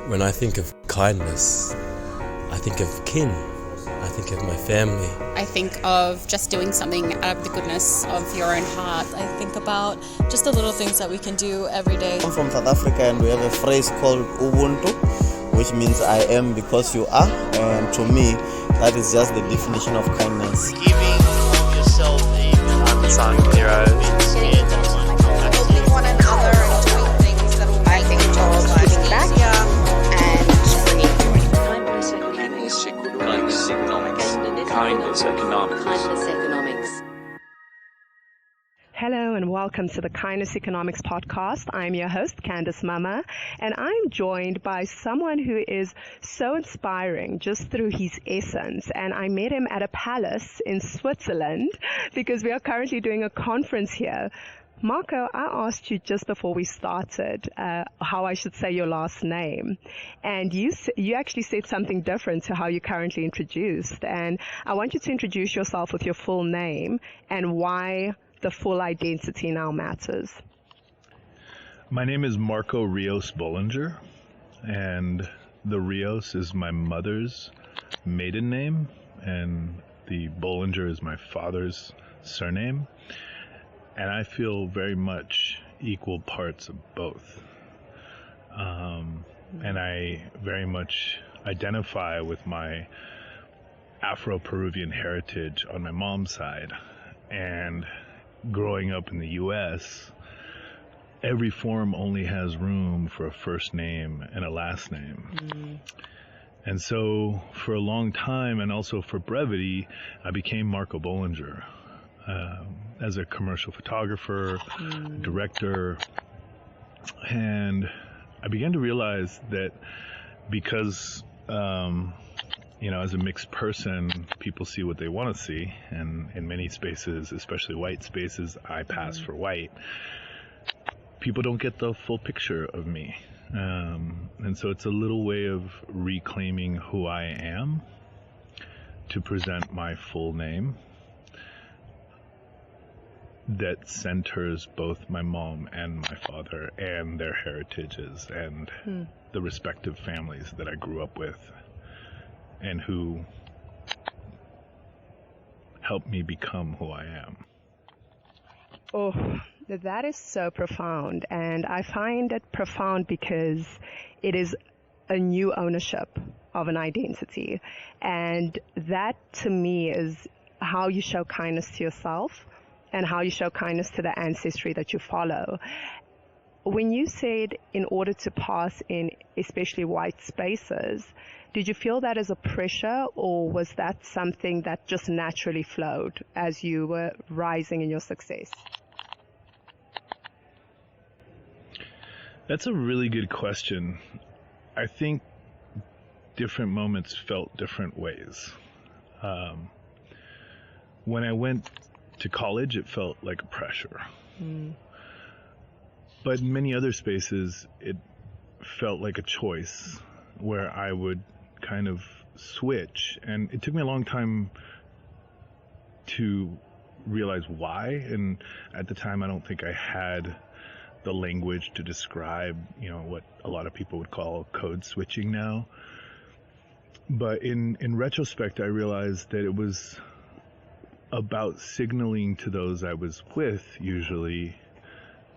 When I think of kindness, I think of kin. I think of my family. I think of just doing something out of the goodness of your own heart. I think about just the little things that we can do every day. I'm from South Africa and we have a phrase called ubuntu, which means I am because you are. And to me, that is just the definition of kindness. Giving of yourself even unsung heroes. Helping one another and doing things that will make things giving back and bringing joy. Kindness economics. Hello and welcome to the Kindness Economics podcast. I'm your host, Candice Mama, and I'm joined by someone who is so inspiring just through his essence. And I met him at a palace in Switzerland because we are currently doing a conference here. Marco, I asked you just before we started how I should say your last name, and you actually said something different to how you currently introduced. And I want you to introduce yourself with your full name and why the full identity now matters. My name is Marco Rios Bollinger, and the Rios is my mother's maiden name, and the Bollinger is my father's surname. And I feel very much equal parts of both. And I very much identify with my Afro-Peruvian heritage on my mom's side. And growing up in the U.S., every form only has room for a first name and a last name. And so for a long time, and also for brevity, I became Marco Bollinger. As a commercial photographer, director, and I began to realize that because, as a mixed person, people see what they want to see, and in many spaces, especially white spaces, I pass for white. People don't get the full picture of me, and so it's a little way of reclaiming who I am to present my full name that centers both my mom and my father and their heritages and the respective families that I grew up with and who helped me become who I am. Oh, that is so profound. And I find it profound because it is a new ownership of an identity. And that to me is how you show kindness to yourself and how you show kindness to the ancestry that you follow. When you said in order to pass in especially white spaces, did you feel that as a pressure, or was that something that just naturally flowed as you were rising in your success? That's a really good question. I think different moments felt different ways. When I went to college, it felt like a pressure. But in many other spaces, it felt like a choice where I would kind of switch. And it took me a long time to realize why. And at the time, I don't think I had the language to describe, what a lot of people would call code switching now. But in retrospect, I realized that it was about signaling to those I was with, usually,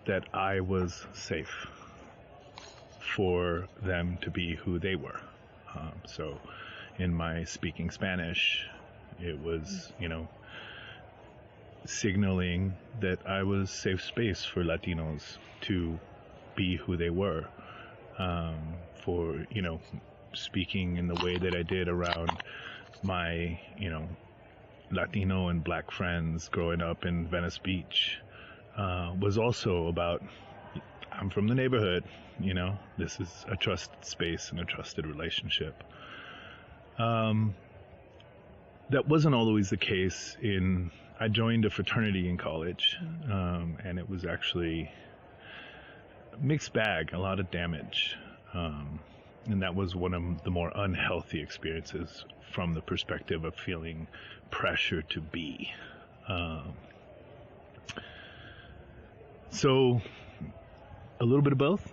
that I was safe for them to be who they were. So in my speaking Spanish, it was, signaling that I was safe space for Latinos to be who they were. For, speaking in the way that I did around my, Latino and Black friends growing up in Venice Beach was also about, I'm from the neighborhood, this is a trusted space and a trusted relationship. That wasn't always the case I joined a fraternity in college, and it was actually a mixed bag, a lot of damage. And that was one of the more unhealthy experiences from the perspective of feeling pressure to be. So a little bit of both.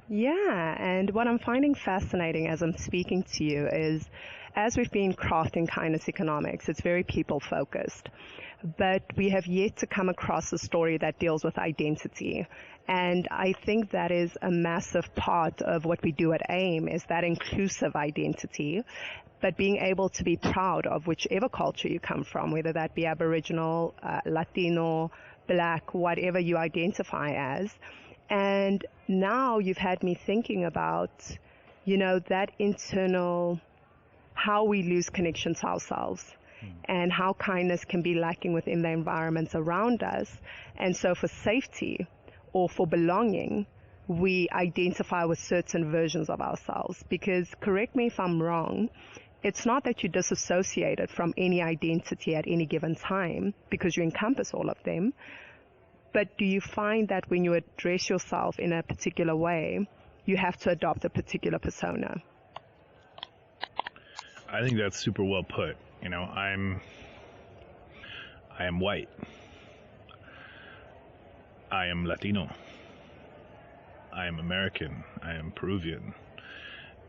Yeah, and what I'm finding fascinating as I'm speaking to you is, as we've been crafting kindness economics, it's very people focused, but we have yet to come across a story that deals with identity. And I think that is a massive part of what we do at AIM, is that inclusive identity, but being able to be proud of whichever culture you come from, whether that be Aboriginal, Latino, Black, whatever you identify as. And now you've had me thinking about, that internal, how we lose connection to ourselves and how kindness can be lacking within the environments around us. And so for safety or for belonging, we identify with certain versions of ourselves. Because, correct me if I'm wrong, it's not that you disassociate it from any identity at any given time, because you encompass all of them. But do you find that when you address yourself in a particular way, you have to adopt a particular persona? I think that's super well put. I am white. I am Latino. I am American. I am Peruvian.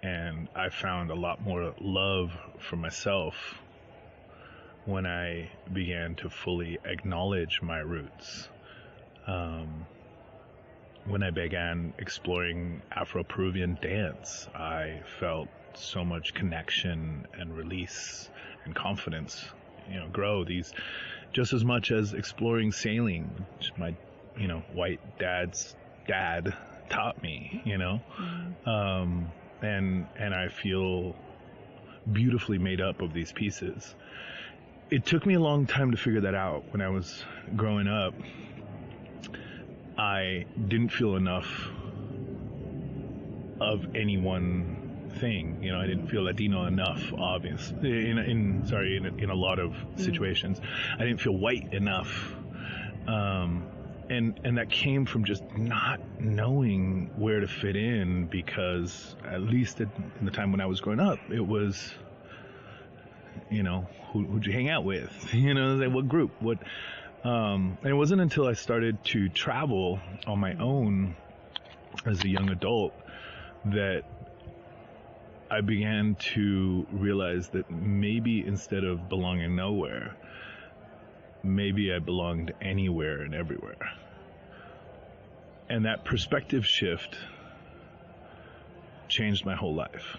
And I found a lot more love for myself when I began to fully acknowledge my roots. When I began exploring Afro-Peruvian dance, I felt so much connection and release and confidence, grow these, just as much as exploring sailing, which my, white dad's dad taught me, and I feel beautifully made up of these pieces. It took me a long time to figure that out. When I was growing up, I didn't feel enough of any one thing. I didn't feel Latino enough, obviously. In a lot of situations, I didn't feel white enough, and that came from just not knowing where to fit in. Because at least in the time when I was growing up, it was, who'd you hang out with? What group? What? And it wasn't until I started to travel on my own as a young adult that I began to realize that maybe instead of belonging nowhere, maybe I belonged anywhere and everywhere. And that perspective shift changed my whole life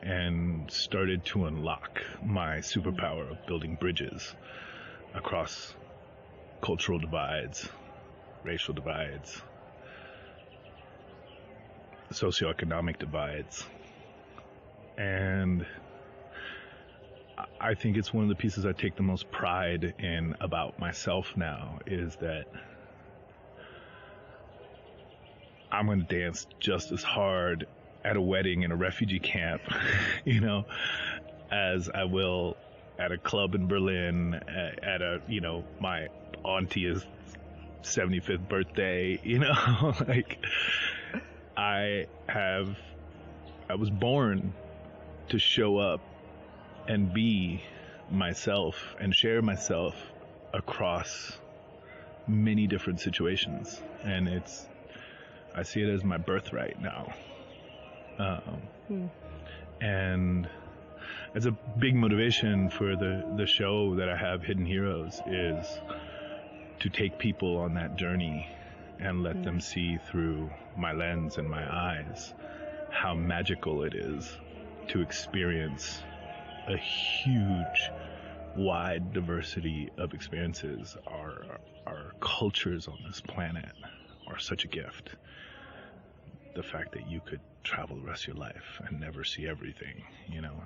and started to unlock my superpower of building bridges across cultural divides, racial divides, socioeconomic divides. And I think it's one of the pieces I take the most pride in about myself now, is that I'm going to dance just as hard at a wedding in a refugee camp, as I will at a club in Berlin, at my auntie's 75th birthday, I was born to show up and be myself and share myself across many different situations. And I see it as my birthright now. And it's a big motivation for the show that I have, Hidden Heroes, is to take people on that journey and let them see through my lens and my eyes how magical it is to experience a huge, wide diversity of experiences. Our cultures on this planet are such a gift. The fact that you could travel the rest of your life and never see everything,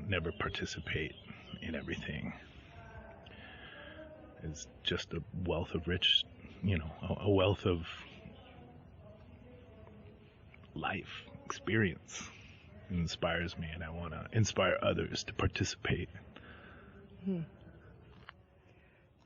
never participate in everything, is just a wealth of a wealth of life experience. It inspires me, and I want to inspire others to participate.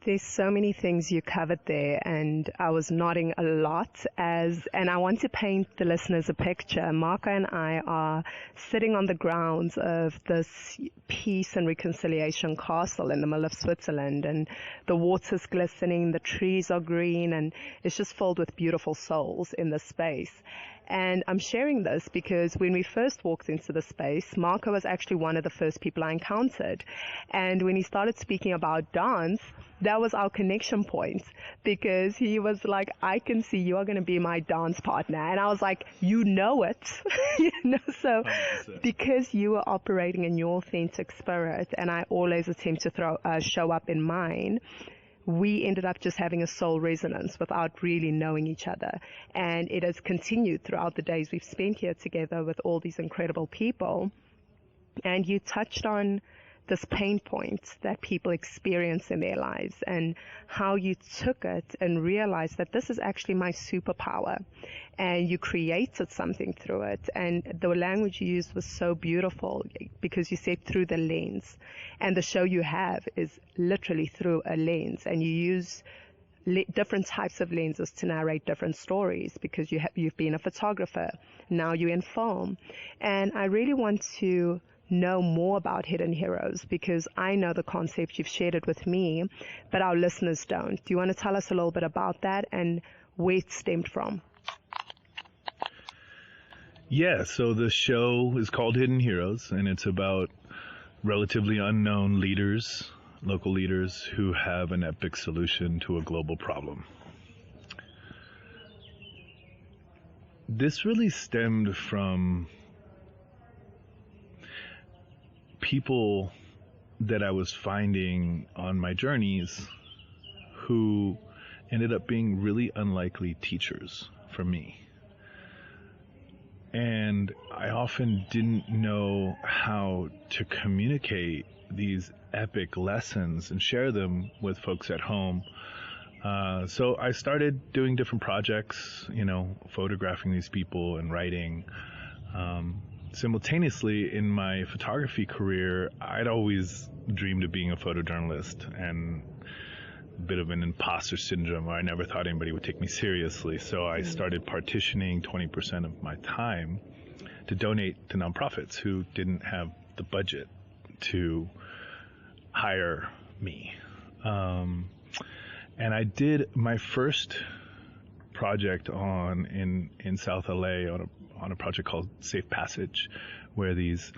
There's so many things you covered there, and I was nodding a lot and I want to paint the listeners a picture. Marco and I are sitting on the grounds of this peace and reconciliation castle in the middle of Switzerland, and the water's glistening, the trees are green, and it's just filled with beautiful souls in this space. And I'm sharing this because when we first walked into the space, Marco was actually one of the first people I encountered. And when he started speaking about dance, that was our connection point, because he was like, I can see you are going to be my dance partner. And I was like, you know it. So 100%. because you are operating in your authentic spirit, and I always attempt to show up in mine, we ended up just having a soul resonance without really knowing each other. And it has continued throughout the days we've spent here together with all these incredible people. And you touched on this pain point that people experience in their lives, and how you took it and realized that this is actually my superpower, and you created something through it. And the language you used was so beautiful, because you said through the lens, and the show you have is literally through a lens, and you use different types of lenses to narrate different stories, because you've been a photographer, now you're in film. And I really want to know more about Hidden Heroes, because I know the concept, you've shared it with me, but our listeners don't. Do you want to tell us a little bit about that and where it stemmed from? Yeah, so the show is called Hidden Heroes, and it's about relatively unknown leaders, local leaders, who have an epic solution to a global problem. This really stemmed from people that I was finding on my journeys who ended up being really unlikely teachers for me. And I often didn't know how to communicate these epic lessons and share them with folks at home. So I started doing different projects, photographing these people and writing. Simultaneously, in my photography career, I'd always dreamed of being a photojournalist, and a bit of an imposter syndrome where I never thought anybody would take me seriously. So I started partitioning 20% of my time to donate to nonprofits who didn't have the budget to hire me. And I did my first project in South LA on a project called Safe Passage, where these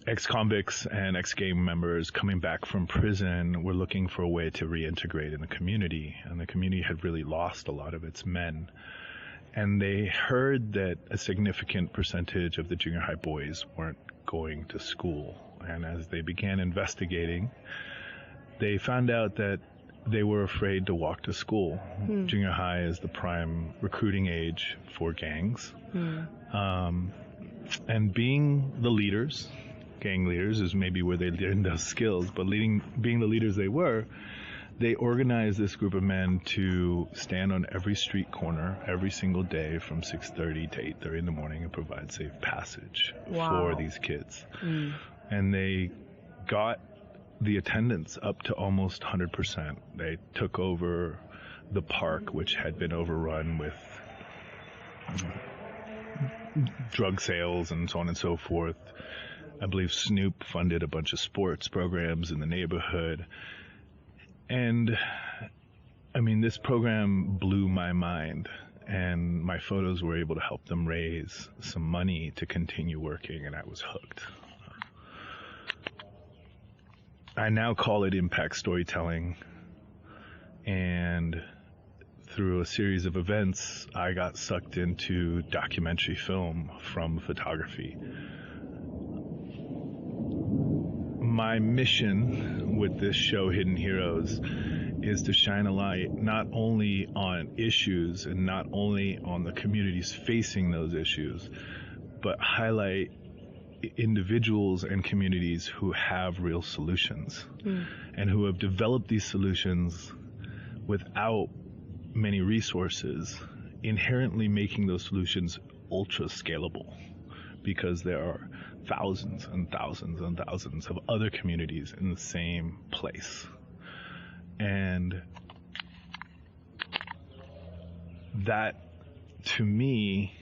ex-convicts and ex-gang members coming back from prison were looking for a way to reintegrate in the community, and the community had really lost a lot of its men. And they heard that a significant percentage of the junior high boys weren't going to school. And as they began investigating, they found out that they were afraid to walk to school. Junior high is the prime recruiting age for gangs. And being the leaders, gang leaders, is maybe where they learned those skills, but being the leaders they were, they organized this group of men to stand on every street corner every single day from 6:30 to 8:30 in the morning and provide safe passage for these kids. And they got the attendance up to almost 100%. They took over the park, which had been overrun with drug sales and so on and so forth. I believe Snoop funded a bunch of sports programs in the neighborhood. And I mean, this program blew my mind, and my photos were able to help them raise some money to continue working, and I was hooked. I now call it impact storytelling, and through a series of events, I got sucked into documentary film from photography. My mission with this show, Hidden Heroes, is to shine a light not only on issues and not only on the communities facing those issues, but highlight individuals and communities who have real solutions and who have developed these solutions without many resources, inherently making those solutions ultra scalable, because there are thousands and thousands and thousands of other communities in the same place. And that, to me,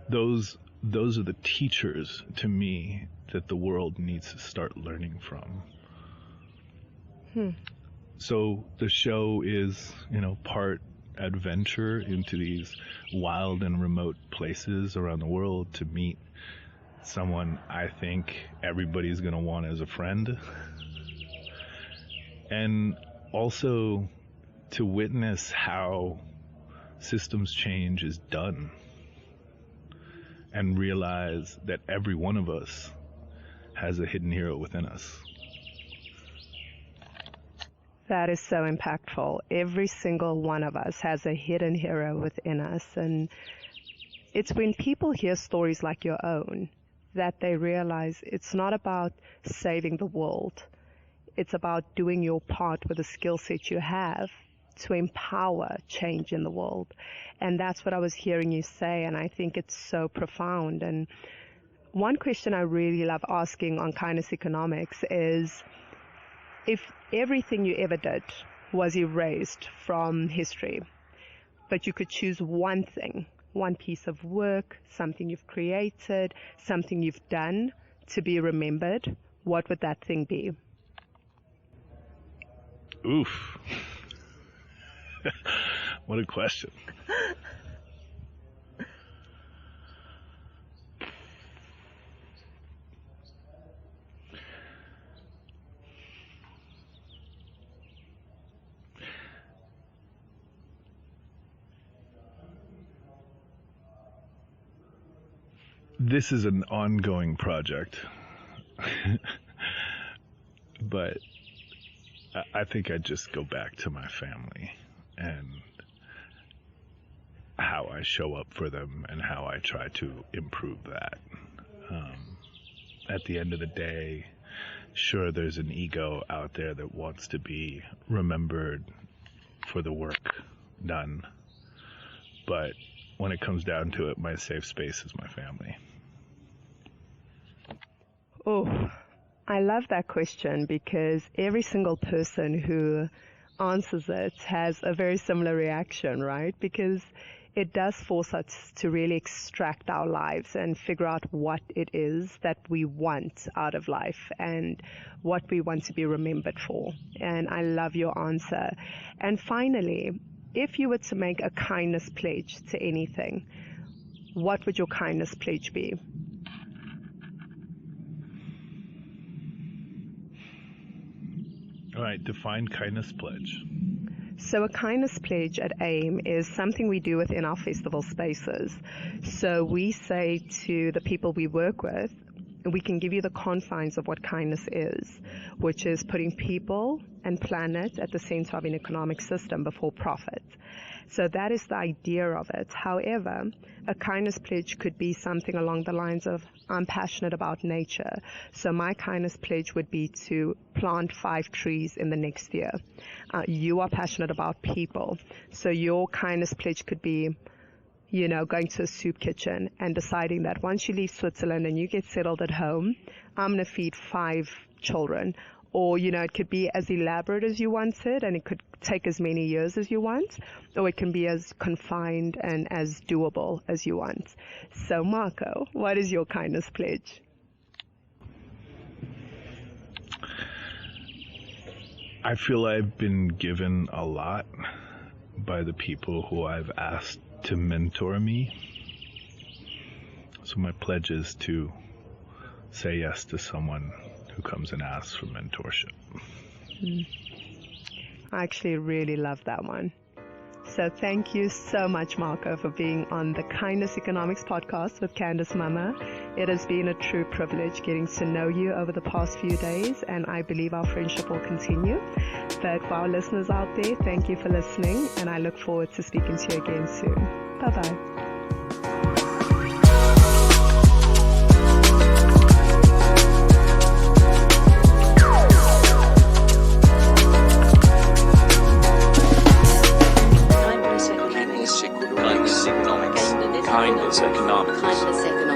those are the teachers, to me, that the world needs to start learning from. So the show is, part adventure into these wild and remote places around the world to meet someone I think everybody's going to want as a friend. And also to witness how systems change is done and realize that every one of us has a hidden hero within us. That is so impactful. Every single one of us has a hidden hero within us. And it's when people hear stories like your own that they realize it's not about saving the world. It's about doing your part with the skill set you have to empower change in the world. And that's what I was hearing you say, and I think it's so profound. And one question I really love asking on Kindness Economics is, if everything you ever did was erased from history, but you could choose one thing, one piece of work, something you've created, something you've done to be remembered, what would that thing be? Oof. What a question. This is an ongoing project, but I think I'd just go back to my family and how I show up for them and how I try to improve that. At the end of the day, sure, there's an ego out there that wants to be remembered for the work done, but when it comes down to it, my safe space is my family. Oh, I love that question because every single person who answers it has a very similar reaction, right? Because it does force us to really extract our lives and figure out what it is that we want out of life and what we want to be remembered for. And I love your answer. And finally, if you were to make a kindness pledge to anything, what would your kindness pledge be? All right, define kindness pledge. So a kindness pledge at AIM is something we do within our festival spaces. So we say to the people we work with, we can give you the confines of what kindness is, which is putting people and planet at the center of an economic system before profit. So that is the idea of it. However, a kindness pledge could be something along the lines of, I'm passionate about nature. So my kindness pledge would be to plant 5 trees in the next year. You are passionate about people. So your kindness pledge could be, going to a soup kitchen and deciding that once you leave Switzerland and you get settled at home, I'm going to feed 5 children. Or, it could be as elaborate as you want it, and it could take as many years as you want, or it can be as confined and as doable as you want. So, Marco, what is your kindness pledge? I feel I've been given a lot by the people who I've asked to mentor me. So my pledge is to say yes to someone who comes and asks for mentorship. I actually really love that one. So thank you so much, Marco, for being on the Kindness Economics podcast with Candice Mama. It has been a true privilege getting to know you over the past few days, and I believe our friendship will continue. But for our listeners out there, thank you for listening, and I look forward to speaking to you again soon. Bye-bye. Kindness economics.